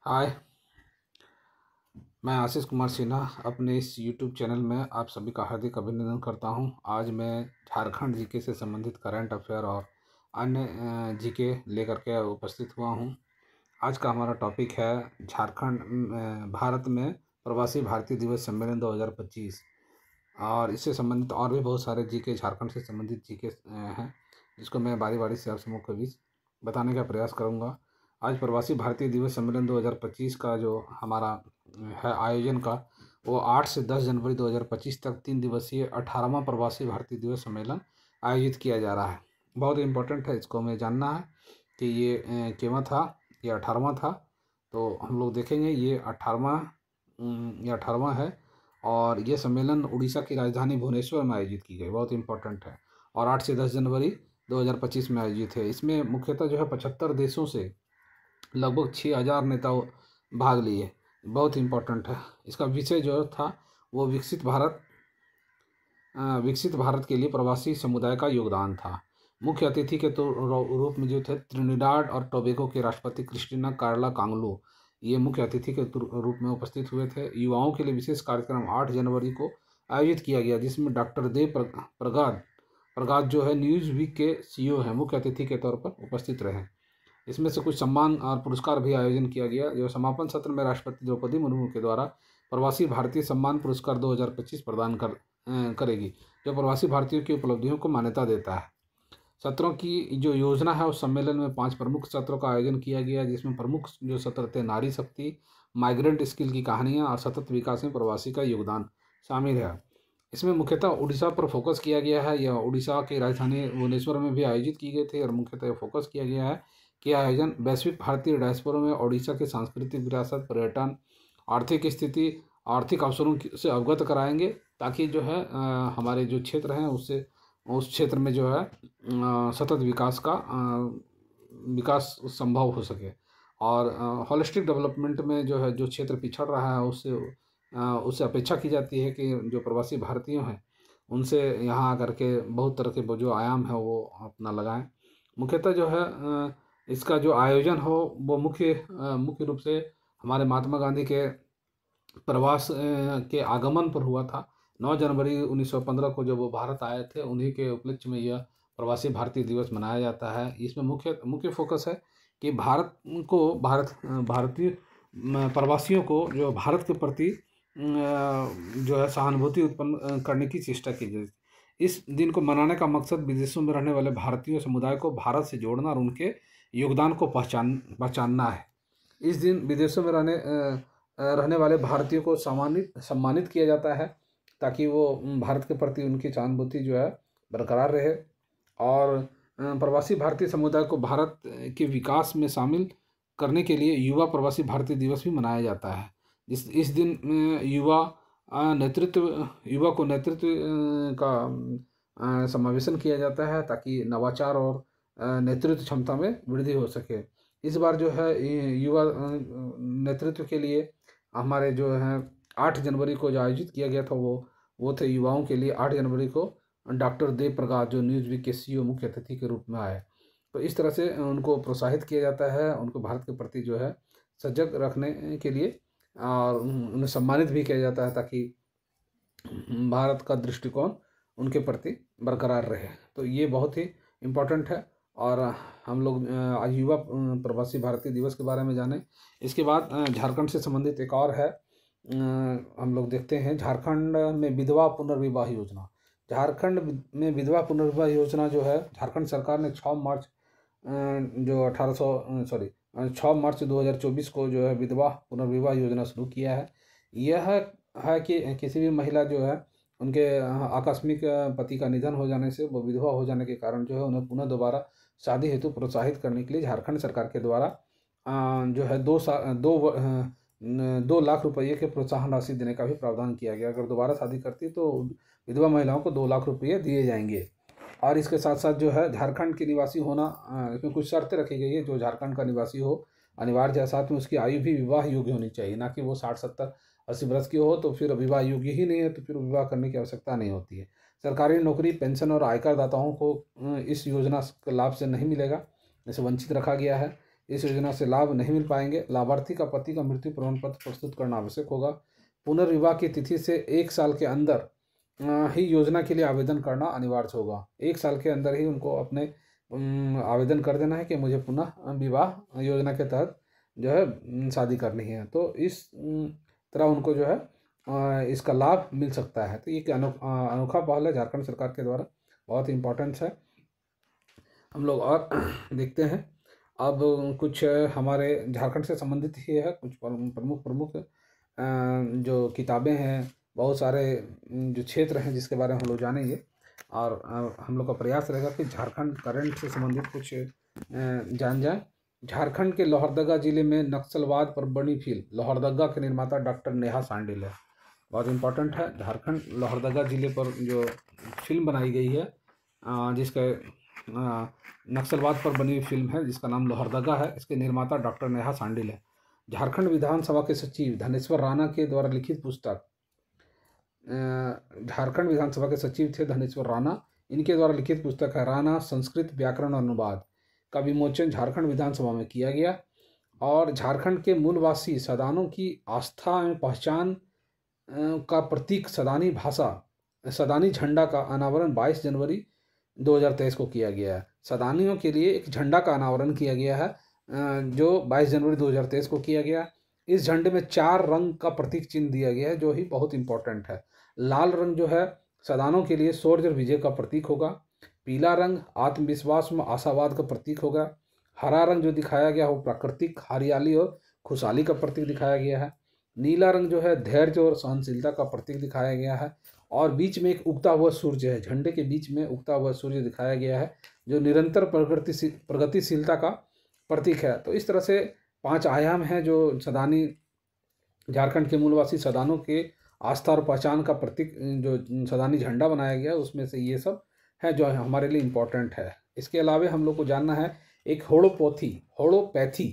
हाय। मैं आशीष कुमार सिन्हा अपने इस यूट्यूब चैनल में आप सभी का हार्दिक अभिनंदन करता हूं। आज मैं झारखंड जीके से संबंधित करंट अफेयर और अन्य जीके लेकर के उपस्थित हुआ हूं। आज का हमारा टॉपिक है झारखंड भारत में प्रवासी भारतीय दिवस सम्मेलन 2025 और इससे संबंधित और भी बहुत सारे जीके झारखंड से संबंधित जीके हैं, जिसको मैं बारी बारी से आप समूह के बीच बताने का प्रयास करूंगा। आज प्रवासी भारतीय दिवस सम्मेलन 2025 का जो हमारा है आयोजन का, वो 8 से 10 जनवरी 2025 तक 3 दिवसीय 18वां प्रवासी भारतीय दिवस सम्मेलन आयोजित किया जा रहा है। बहुत इम्पोर्टेंट है, इसको हमें जानना है कि ये केवा था, ये 18वां था। तो हम लोग देखेंगे ये 18वां है और ये सम्मेलन उड़ीसा की राजधानी भुवनेश्वर में आयोजित की गई, बहुत इंपॉर्टेंट है, और 8 से 10 जनवरी 2025 में आयोजित है। इसमें मुख्यतः जो है 75 देशों से लगभग 6000 नेताओं भाग लिए, बहुत इम्पोर्टेंट है। इसका विषय जो था वो विकसित भारत के लिए प्रवासी समुदाय का योगदान था। मुख्य अतिथि के रूप में जो थे त्रिनिडाद और टोबैगो के राष्ट्रपति क्रिस्टिना कार्ला कांगलो, ये मुख्य अतिथि के रूप में उपस्थित हुए थे। युवाओं के लिए विशेष कार्यक्रम 8 जनवरी को आयोजित किया गया, जिसमें डॉक्टर देव प्रगाद जो है न्यूज़ वीक के सीईओ हैं, मुख्य अतिथि के तौर पर उपस्थित रहे। इसमें से कुछ सम्मान और पुरस्कार भी आयोजन किया गया। जो समापन सत्र में राष्ट्रपति द्रौपदी मुर्मू के द्वारा प्रवासी भारतीय सम्मान पुरस्कार 2025 प्रदान करेगी, जो प्रवासी भारतीयों की उपलब्धियों को मान्यता देता है। सत्रों की जो योजना है, उस सम्मेलन में 5 प्रमुख सत्रों का आयोजन किया गया, जिसमें प्रमुख जो सत्र थे नारी शक्ति, माइग्रेंट स्किल की कहानियाँ और सतत विकास में प्रवासी का योगदान शामिल है। इसमें मुख्यतः उड़ीसा पर फोकस किया गया है। यह उड़ीसा की राजधानी भुवनेश्वर में भी आयोजित की गई थी और मुख्यतः फोकस किया गया है कि आयोजन वैश्विक भारतीय डायस्पोरा में उड़ीसा की सांस्कृतिक विरासत, पर्यटन, आर्थिक स्थिति, आर्थिक अवसरों से अवगत कराएंगे, ताकि जो है हमारे जो क्षेत्र हैं उससे उस क्षेत्र में जो है सतत विकास संभव हो सके, और होलिस्टिक डेवलपमेंट में जो है जो क्षेत्र पिछड़ रहा है उससे अपेक्षा की जाती है कि जो प्रवासी भारतीय हैं उनसे यहाँ आकर के बहुत तरह के जो आयाम है वो अपना लगाएं। मुख्यतः जो है इसका जो आयोजन हो वो मुख्य रूप से हमारे महात्मा गांधी के प्रवास के आगमन पर हुआ था। 9 जनवरी 1915 को जब वो भारत आए थे, उन्हीं के उपलक्ष्य में यह प्रवासी भारतीय दिवस मनाया जाता है। इसमें मुख्य फोकस है कि भारतीय प्रवासियों को जो भारत के प्रति जो है सहानुभूति उत्पन्न करने की चेष्टा की जाए। इस दिन को मनाने का मकसद विदेशों में रहने वाले भारतीय समुदाय को भारत से जोड़ना और उनके योगदान को पहचानना है। इस दिन विदेशों में रहने वाले भारतीयों को सम्मानित किया जाता है, ताकि वो भारत के प्रति उनकी सहानुभूति जो है बरकरार रहे, और प्रवासी भारतीय समुदाय को भारत के विकास में शामिल करने के लिए युवा प्रवासी भारतीय दिवस भी मनाया जाता है। इस दिन युवा को नेतृत्व का समावेशन किया जाता है, ताकि नवाचार और नेतृत्व क्षमता में वृद्धि हो सके। इस बार जो है युवा नेतृत्व के लिए हमारे जो है 8 जनवरी को जो आयोजित किया गया था वो थे युवाओं के लिए 8 जनवरी को डॉक्टर देव प्रकाश, जो न्यूज़ वीक के सीईओ मुख्य अतिथि के रूप में आए। तो इस तरह से उनको प्रोत्साहित किया जाता है, उनको भारत के प्रति जो है सजग रखने के लिए, और उन्हें सम्मानित भी किया जाता है, ताकि भारत का दृष्टिकोण उनके प्रति बरकरार रहे। तो ये बहुत ही इम्पोर्टेंट है, और हम लोग आज युवा प्रवासी भारतीय दिवस के बारे में जाने। इसके बाद झारखंड से संबंधित एक और है, हम लोग देखते हैं झारखंड में विधवा पुनर्विवाह योजना। झारखंड में विधवा पुनर्विवाह योजना जो है झारखंड सरकार ने 6 मार्च 2024 को जो है विधवा पुनर्विवाह योजना शुरू किया है। यह है कि किसी भी महिला जो है उनके आकस्मिक पति का निधन हो जाने से, वो विधवा हो जाने के कारण जो है उन्हें पुनः दोबारा शादी हेतु प्रोत्साहित करने के लिए झारखंड सरकार के द्वारा जो है 2 लाख रुपये के प्रोत्साहन राशि देने का भी प्रावधान किया गया। अगर दोबारा शादी करती है तो विधवा महिलाओं को 2 लाख रुपये दिए जाएंगे। और इसके साथ साथ जो है झारखंड के निवासी होना, इसमें कुछ शर्तें रखी गई है। जो झारखंड का निवासी हो अनिवार्य है, साथ में उसकी आयु भी विवाह योग्य होनी चाहिए, ना कि वो 60, 70, 80 वर्ष की हो तो फिर विवाह योग्य ही नहीं है, तो फिर विवाह करने की आवश्यकता नहीं होती है। सरकारी नौकरी, पेंशन और आयकर दाताओं को इस योजना के लाभ से नहीं मिलेगा, इसे वंचित रखा गया है। इस योजना से लाभ नहीं मिल पाएंगे। लाभार्थी का पति का मृत्यु प्रमाण पत्र प्रस्तुत करना आवश्यक होगा। पुनर्विवाह की तिथि से 1 साल के अंदर ही योजना के लिए आवेदन करना अनिवार्य होगा। 1 साल के अंदर ही उनको अपने आवेदन कर देना है कि मुझे पुनः विवाह योजना के तहत जो है शादी करनी है। तो इस तरह उनको जो है इसका लाभ मिल सकता है। तो ये एक अनोखा पहल है झारखंड सरकार के द्वारा, बहुत ही इम्पोर्टेंट है। हम लोग और देखते हैं अब कुछ हमारे झारखंड से संबंधित ही है, कुछ प्रमुख जो किताबें हैं, बहुत सारे जो क्षेत्र हैं जिसके बारे में हम लोग जानेंगे। और हम लोग का प्रयास रहेगा कि झारखंड करंट से संबंधित कुछ जान जाए। झारखंड के लोहरदगा जिले में नक्सलवाद पर बनी फिल्म लोहरदगा के निर्माता डॉक्टर नेहा सांडिल है, बहुत इम्पोर्टेंट है। झारखंड लोहरदगा जिले पर जो फिल्म बनाई गई है जिसका नक्सलवाद पर बनी हुई फिल्म है जिसका नाम लोहरदगा है, इसके निर्माता डॉक्टर नेहा सांडिल है। झारखंड विधानसभा के सचिव धनेश्वर राणा के द्वारा लिखित पुस्तक, झारखंड विधानसभा के सचिव थे धनेश्वर राणा, इनके द्वारा लिखित पुस्तक है राणा संस्कृत व्याकरण और अनुवाद का विमोचन झारखंड विधानसभा में किया गया। और झारखंड के मूलवासी सदानों की आस्था एवं पहचान का प्रतीक सदानी भाषा सदानी झंडा का अनावरण 22 जनवरी 2023 को किया गया है। सदानियों के लिए एक झंडा का अनावरण किया गया है जो 22 जनवरी 2023 को किया गया। इस झंडे में 4 रंग का प्रतीक चिन्ह दिया गया है जो ही बहुत इंपॉर्टेंट है। लाल रंग जो है सदानों के लिए शौर्य और विजय का प्रतीक होगा। पीला रंग आत्मविश्वास में आशावाद का प्रतीक होगा। हरा रंग जो दिखाया गया वो प्राकृतिक हरियाली और खुशहाली का प्रतीक दिखाया गया है। नीला रंग जो है धैर्य और सहनशीलता का प्रतीक दिखाया गया है। और बीच में एक उगता हुआ सूर्य है, झंडे के बीच में उगता हुआ सूर्य दिखाया गया है जो निरंतर प्रगतिशीलता का प्रतीक है। तो इस तरह से 5 आयाम हैं जो सदानी झारखंड के मूलवासी सदानों के आस्था और पहचान का प्रतीक जो सदानी झंडा बनाया गया उसमें से ये सब है जो हमारे लिए इम्पोर्टेंट है। इसके अलावा हम लोग को जानना है एक होड़ोपैथी,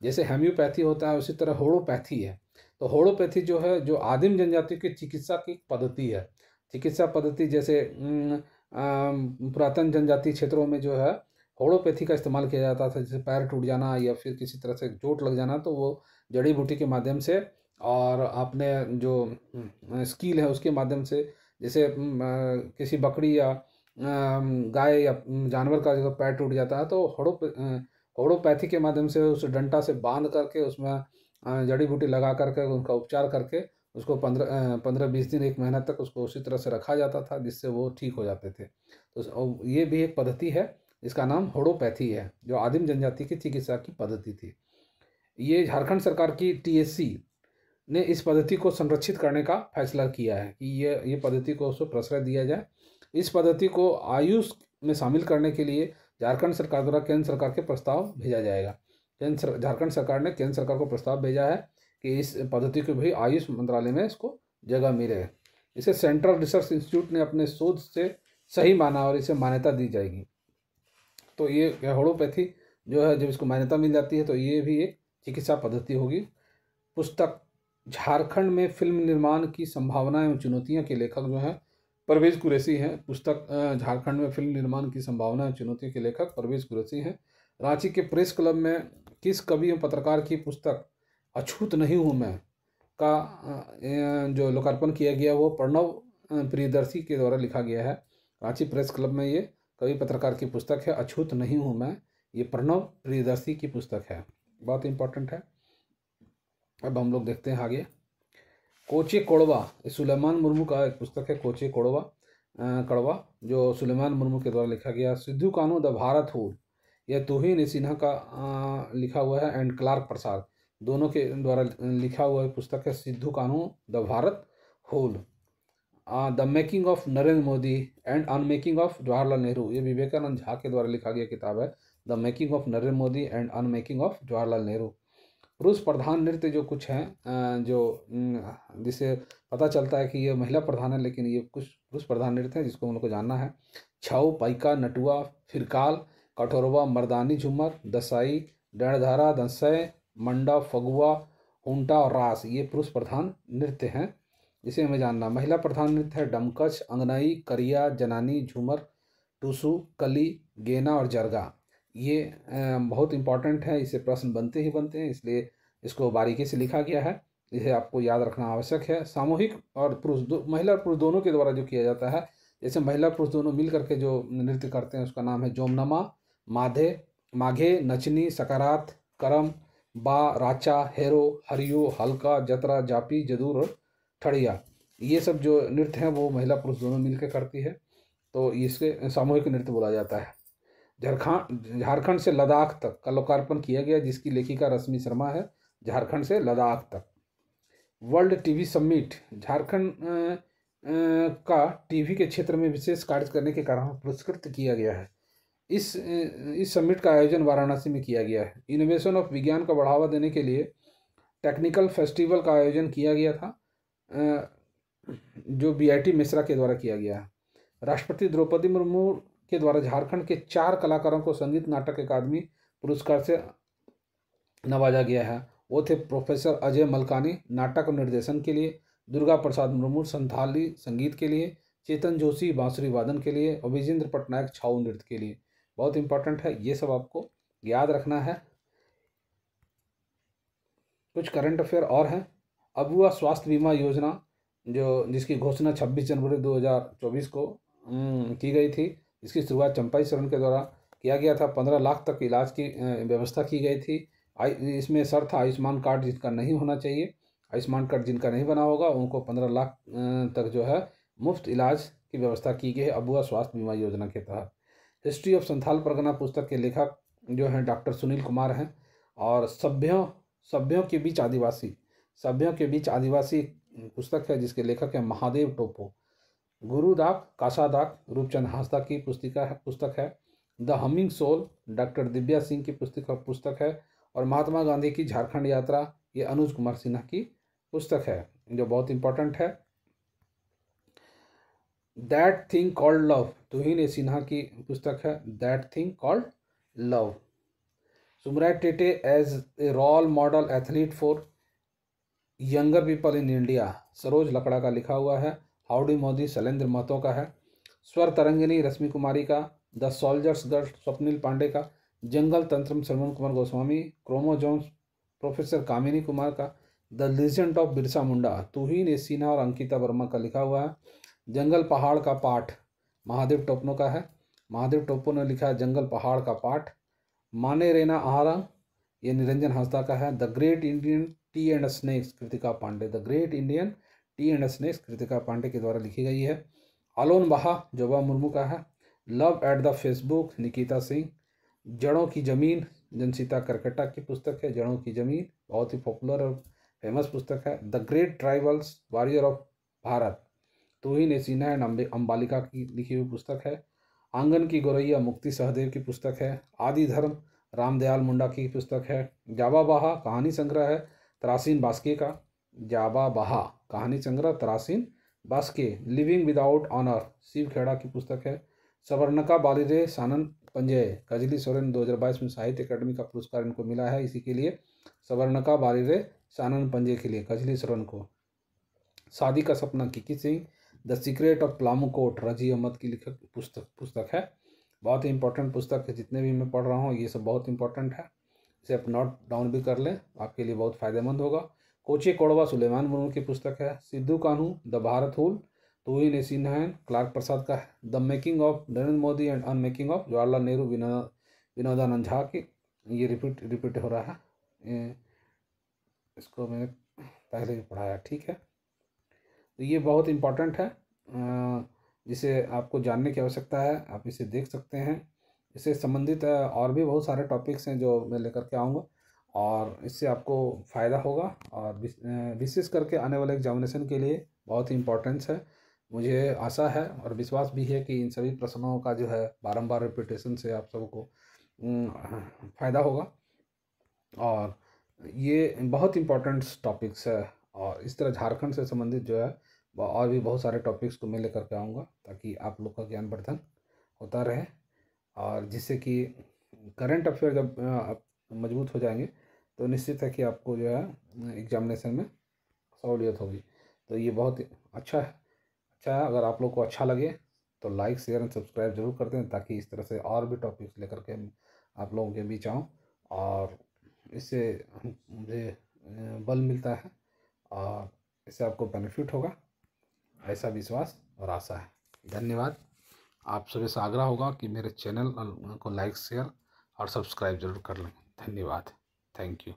जैसे हेम्योपैथी होता है उसी तरह होड़ोपैथी है। तो होड़ोपैथी जो है जो आदिम जनजाति की चिकित्सा की पद्धति है। चिकित्सा पद्धति जैसे पुरातन जनजाति क्षेत्रों में जो है होड़ोपैथी का इस्तेमाल किया जाता था। जैसे पैर टूट जाना या फिर किसी तरह से चोट लग जाना तो वो जड़ी बूटी के माध्यम से और अपने जो स्किल है उसके माध्यम से, जैसे किसी बकरी या गाय या जानवर का जब पैर टूट जाता है तो होड़ोपैथी के माध्यम से उस डंटा से बांध करके उसमें जड़ी बूटी लगा करके उनका उपचार करके उसको 15-20 दिन 1 महीना तक उसको उसी तरह से रखा जाता था जिससे वो ठीक हो जाते थे। तो ये भी एक पद्धति है इसका नाम होड़ोपैथी है जो आदिम जनजाति की चिकित्सा की पद्धति थी। ये झारखंड सरकार की TSC ने इस पद्धति को संरक्षित करने का फैसला किया है कि ये पद्धति को उसको प्रश्रय दिया जाए। इस पद्धति को आयुष में शामिल करने के लिए झारखंड सरकार द्वारा केंद्र सरकार के प्रस्ताव भेजा जाएगा। झारखंड सरकार ने केंद्र सरकार को प्रस्ताव भेजा है कि इस पद्धति को भी आयुष मंत्रालय में इसको जगह मिले। इसे सेंट्रल रिसर्च इंस्टीट्यूट ने अपने शोध से सही माना और इसे मान्यता दी जाएगी। तो ये होड़ोपैथी जो है जब इसको मान्यता मिल जाती है तो ये भी एक चिकित्सा पद्धति होगी। पुस्तक झारखंड में फिल्म निर्माण की संभावना एवं चुनौतियाँ के लेखक जो हैं परवेज कुरैशी हैं। पुस्तक झारखंड में फिल्म निर्माण की संभावना एवं चुनौतियों के लेखक परवेज कुरैशी हैं। रांची के प्रेस क्लब में किस कवि एवं पत्रकार की पुस्तक अछूत नहीं हूँ मैं का जो लोकार्पण किया गया वो प्रणव प्रियदर्शी के द्वारा लिखा गया है। रांची प्रेस क्लब में ये कवि पत्रकार की पुस्तक है अछूत नहीं हूँ मैं, ये प्रणव प्रियदर्शी की पुस्तक है, बहुत इंपॉर्टेंट है। अब हम लोग देखते हैं आगे कोचे कोड़वा, सुलेमान मुर्मू का एक पुस्तक है कोचे कोड़वा कड़वा जो सुलेमान मुर्मू के द्वारा लिखा गया। सिद्धू कानू द भारत होल, यह तुहिन सिन्हा का लिखा हुआ है एंड क्लार्क प्रसाद दोनों के द्वारा लिखा हुआ पुस्तक है Sidhu Kanhu the Bharat Hul. The making of Narendra Modi and unmaking of Jawaharlal Nehru, ये विवेकानंद झा के द्वारा लिखा गया किताब है the making of Narendra Modi and unmaking of Jawaharlal Nehru. पुरुष प्रधान नृत्य जो कुछ हैं जो जिससे पता चलता है कि ये महिला प्रधान है लेकिन ये कुछ पुरुष प्रधान नृत्य हैं जिसको हम लोग को जानना है। छऊ, पाइका, नटुआ, फिरकाल, कठोरवा, मर्दानी झूमर, दसाई, डणधारा, दंसय, मंडा, फगुआ, हुंटा और रास, ये पुरुष प्रधान नृत्य हैं जिसे हमें जानना। महिला प्रधान नृत्य है डमकच, अंगनाई, करिया, जनानी, झूमर, टूसू, कली, गेना और जरगा। ये बहुत इम्पॉर्टेंट है, इससे प्रश्न बनते ही बनते हैं, इसलिए इसको बारीकी से लिखा गया है, इसे आपको याद रखना आवश्यक है। सामूहिक और पुरुष महिला और पुरुष दोनों के द्वारा जो किया जाता है, जैसे महिला पुरुष दोनों मिल करके जो नृत्य करते हैं उसका नाम है जोमनमा, माधे, माघे, नचनी, सकारात, करम, बा, राचा, हेरो, हरियो, हल्का, जतरा, जापी, जदूर और ठड़िया, ये सब जो नृत्य हैं वो महिला पुरुष दोनों मिलकर करती है, तो इसके सामूहिक नृत्य बोला जाता है। झारखंड से लद्दाख तक का लोकार्पण किया गया, जिसकी लेखिका रश्मि शर्मा है। झारखंड से लद्दाख तक वर्ल्ड टीवी समिट, झारखंड का टीवी के क्षेत्र में विशेष कार्य करने के कारण पुरस्कृत किया गया है। इस समिट का आयोजन वाराणसी में किया गया है। इनोवेशन ऑफ विज्ञान को बढ़ावा देने के लिए टेक्निकल फेस्टिवल का आयोजन किया गया था, जो बीआईटी मिश्रा के द्वारा किया गया है। राष्ट्रपति द्रौपदी मुर्मू के द्वारा झारखंड के 4 कलाकारों को संगीत नाटक अकादमी पुरस्कार से नवाजा गया है। वो थे प्रोफेसर अजय मलकानी नाटक और निर्देशन के लिए, दुर्गा प्रसाद मुर्मू संथाली संगीत के लिए, चेतन जोशी बांसुरी वादन के लिए और विजेंद्र पटनायक छाऊ नृत्य के लिए। बहुत इंपॉर्टेंट है, ये सब आपको याद रखना है। कुछ करंट अफेयर और हैं। अबुआ स्वास्थ्य बीमा योजना जिसकी घोषणा 26 जनवरी 2024 को की गई थी, इसकी शुरुआत चंपाई सोरेन के द्वारा किया गया था। 15 लाख तक इलाज की व्यवस्था की गई थी। इसमें शर्त आयुष्मान कार्ड जिनका नहीं होना चाहिए, आयुष्मान कार्ड जिनका नहीं बना होगा उनको 15 लाख तक जो है मुफ्त इलाज की व्यवस्था की गई है अबुआ स्वास्थ्य बीमा योजना के तहत। हिस्ट्री ऑफ संथाल परगना पुस्तक के लेखक जो हैं डॉक्टर सुनील कुमार हैं। और सभ्यों के बीच आदिवासी पुस्तक है, जिसके लेखक है महादेव टोपो। गुरुदाक कासादाक रूपचंद हांसदा की पुस्तक है। The Humming Soul doctor Divya Singh की पुस्तक है। और महात्मा गांधी की झारखंड यात्रा ये अनुज कुमार सिन्हा की पुस्तक है, जो बहुत इंपॉर्टेंट है। That thing called love Tuhin Sinha की पुस्तक है, that thing called love. Sumrai Tete as a role model athlete for younger people in India, Saroj Lakra का लिखा हुआ है। हाउडी मोदी शैलेंद्र महतो का है। स्वर तरंगिनी रश्मि कुमारी का। The Soldier's Girl Swapnil Pandey का। जंगल तंत्रम श्रवण कुमार गोस्वामी। क्रोमोजोम्स प्रोफेसर कामिनी कुमार का। The Legend of Birsa Munda Tuhin Sinha और अंकिता वर्मा का लिखा हुआ है। जंगल पहाड़ का पाठ महादेव टोपनो का है, महादेव टोपनो ने लिखा है जंगल पहाड़ का पाठ। माने रेना आहारा ये निरंजन हांसदा का है। The Great Indian Tea and Snakes Kritika Pandey, The Great Indian Tea and Snakes Kritika Pandey के द्वारा लिखी गई है। अलोन बहा जोबा मुर्मू का है। Love at the Facebook Nikita Singh. जड़ों की ज़मीन जनसीता करकटा की पुस्तक है, जड़ों की ज़मीन बहुत ही पॉपुलर और फेमस पुस्तक है। The great tribals warrior of Bharat Tuhin Sinha and Ambalika की लिखी हुई पुस्तक है। आंगन की गोरैया मुक्ति सहदेव की पुस्तक है। आदि धर्म रामदयाल मुंडा की पुस्तक है। जाबा बहा कहानी संग्रह है तरासीन बास्के का, जाबा बहा कहानी संग्रह Tarasin Baske. Living without honour Shiv Khera की पुस्तक है। सवर्णका बालिरे सानन पंजय कजली सोरेन 2022 में साहित्य अकादमी का पुरस्कार इनको मिला है, इसी के लिए सवर्णका बालिरे सानन पंजय के लिए कजली सोरेन को। शादी का सपना Kiki Singh. The secret of Palamukot Razi Ahmad की लिखक पुस्तक है, बहुत ही इंपॉर्टेंट पुस्तक है। जितने भी मैं पढ़ रहा हूँ ये सब बहुत इंपॉर्टेंट है, इसे आप नोट डाउन भी कर लें, आपके लिए बहुत फ़ायदेमंद होगा। कोचे कोड़वा सुलेमान मुर्मू की पुस्तक है। सिद्धू कान्हू द भारत हुल तुहिन सिन्हा क्लार्क प्रसाद का है। The making of Narendra Modi and unmaking of Jawaharlal Nehru Vinodanand Jha की, ये रिपीट हो रहा है, इसको मैंने पहले भी पढ़ाया, ठीक है। तो ये बहुत इम्पॉर्टेंट है, जिसे आपको जानने की आवश्यकता है, आप इसे देख सकते हैं। इससे संबंधित और भी बहुत सारे टॉपिक्स हैं जो मैं लेकर के आऊँगा, और इससे आपको फ़ायदा होगा, और विशेष करके आने वाले एग्जामिनेशन के लिए बहुत ही इम्पोर्टेंस है। मुझे आशा है और विश्वास भी है कि इन सभी प्रश्नों का जो है बारंबार रिपीटेशन से आप सबको फ़ायदा होगा, और ये बहुत इम्पोर्टेंट टॉपिक्स है। और इस तरह झारखंड से संबंधित जो है और भी बहुत सारे टॉपिक्स को मैं लेकर के आऊँगा, ताकि आप लोग का ज्ञानवर्धन होता रहे, और जिससे कि करंट अफेयर जब आप मजबूत हो जाएंगे तो निश्चित है कि आपको जो है एग्जामिनेशन में सहूलियत होगी। तो ये बहुत अच्छा है। अगर आप लोग को अच्छा लगे तो लाइक शेयर एंड सब्सक्राइब जरूर कर दें, ताकि इस तरह से और भी टॉपिक्स लेकर के आप लोगों के बीच आऊँ और इससे मुझे बल मिलता है और इससे आपको बेनिफिट होगा, ऐसा विश्वास और आशा है। धन्यवाद। आप सभी से आग्रह होगा कि मेरे चैनल को लाइक, शेयर और सब्सक्राइब जरूर कर लें। धन्यवाद। Thank you.